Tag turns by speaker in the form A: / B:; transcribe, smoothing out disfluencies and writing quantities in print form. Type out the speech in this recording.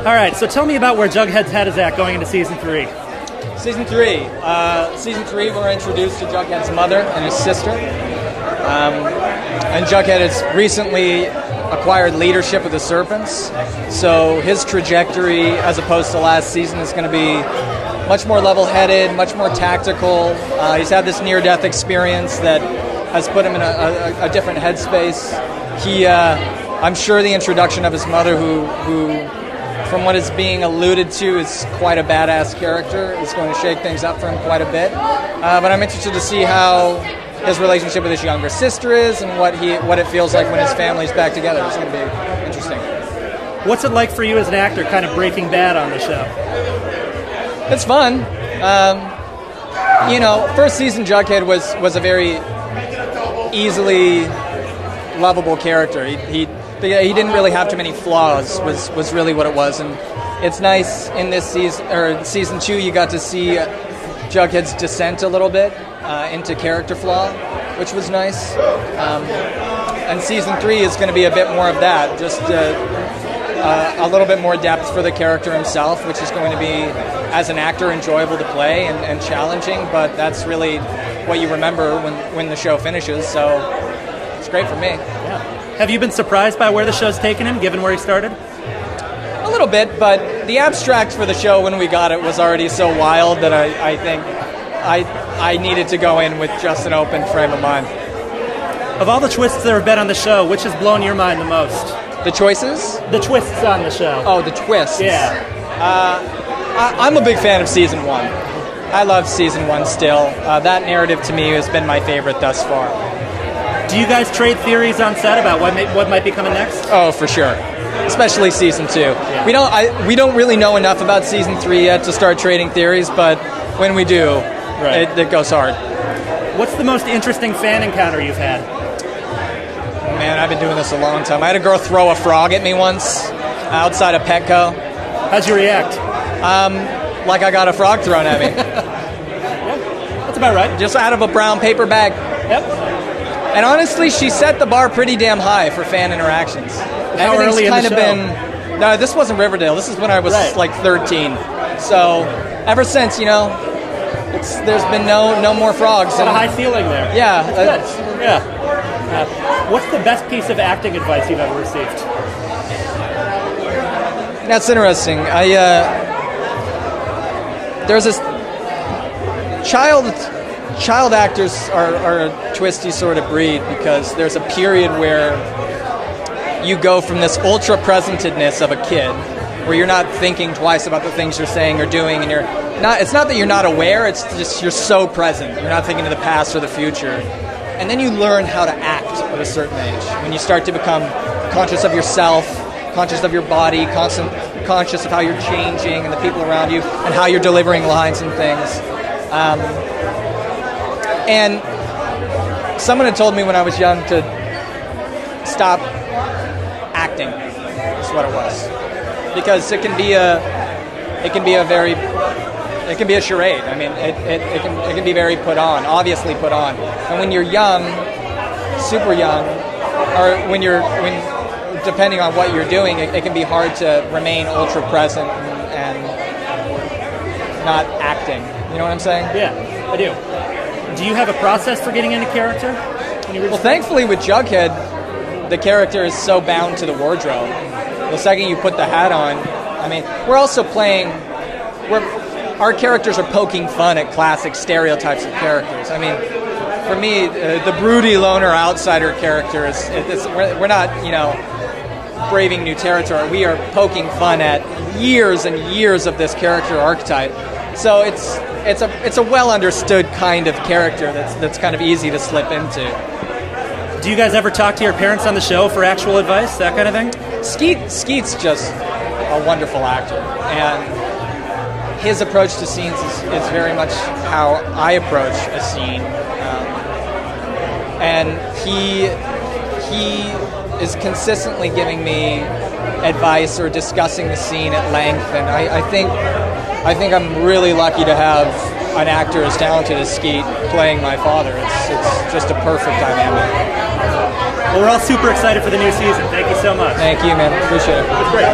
A: All right, so tell me about where Jughead's head is at going into season 3.
B: Season 3. Season 3, we're introduced to Jughead's mother and his sister. And Jughead has recently acquired leadership of the Serpents. So his trajectory, as opposed to last season, is going to be much more level-headed, much more tactical. He's had this near-death experience that has put him in a different headspace. I'm sure the introduction of his mother, who from what is being alluded to, is quite a badass character, is going to shake things up for him quite a bit. But I'm interested to see how his relationship with his younger sister is and what it feels like when his family's back together. It's going to be interesting.
A: What's it like for you as an actor, kind of Breaking Bad on the show?
B: It's fun. First season Jughead was a very easily lovable character. He didn't really have too many flaws. Was really what it was, and it's nice in this season 2. You got to see Jughead's descent a little bit into character flaw, which was nice. And season 3 is going to be a bit more of that, just a little bit more depth for the character himself, which is going to be, as an actor, enjoyable to play and challenging. But that's really what you remember when the show finishes. So it's great for me.
A: Yeah. Have you been surprised by where the show's taken him, given where he started?
B: A little bit, but the abstract for the show when we got it was already so wild that I think I needed to go in with just an open frame of mind.
A: Of all the twists there have been on the show, which has blown your mind the most?
B: The choices?
A: The twists on the show.
B: Oh, the twists.
A: Yeah.
B: I'm a big fan of season 1. I love season 1 still. That narrative to me has been my favorite thus far.
A: Do you guys trade theories on set about what might be coming next?
B: Oh, for sure. Especially season 2.
A: Yeah.
B: We don't really know enough about season 3 yet to start trading theories, but when we do,
A: right,
B: it goes hard.
A: What's the most interesting fan encounter you've had?
B: Man, I've been doing this a long time. I had a girl throw a frog at me once outside of Petco.
A: How'd you react?
B: Like I got a frog thrown at me.
A: Yeah, that's about right.
B: Just out of a brown paper bag.
A: Yep.
B: And honestly, she set the bar pretty damn high for fan interactions.
A: How early in the show?
B: No, this wasn't Riverdale. This is when I was like 13. So ever since, there's been no more frogs.
A: Got a high ceiling there.
B: Yeah.
A: That's good. Yeah. What's the best piece of acting advice you've ever received?
B: That's interesting. There's this child actors are a twisty sort of breed, because there's a period where you go from this ultra presentedness of a kid, where you're not thinking twice about the things you're saying or doing, and it's not that you're not aware, it's just you're so present. You're not thinking of the past or the future. And then you learn how to act at a certain age, when you start to become conscious of yourself, conscious of your body, conscious of how you're changing and the people around you, and how you're delivering lines and things. And someone had told me when I was young to stop acting. That's what it was, because it can be a charade. I mean, it can be very put on, obviously put on. And when you're young, super young, or when depending on what you're doing, it can be hard to remain ultra present and not acting. You know what I'm saying?
A: Yeah, I do. Do you have a process for getting into character?
B: Well, thankfully with Jughead, the character is so bound to the wardrobe. The second you put the hat on, I mean, we're also playing, our characters are poking fun at classic stereotypes of characters. I mean, for me, the broody loner outsider character we're not, braving new territory. We are poking fun at years and years of this character archetype. So it's a well understood kind of character that's kind of easy to slip into.
A: Do you guys ever talk to your parents on the show for actual advice, that kind of thing?
B: Skeet's just a wonderful actor, and his approach to scenes is very much how I approach a scene. And he is consistently giving me advice or discussing the scene at length, and I think I'm really lucky to have an actor as talented as Skeet playing my father. It's just a perfect dynamic.
A: Well, we're all super excited for the new season. Thank you so much.
B: Thank you, man. Appreciate it.
A: It's great.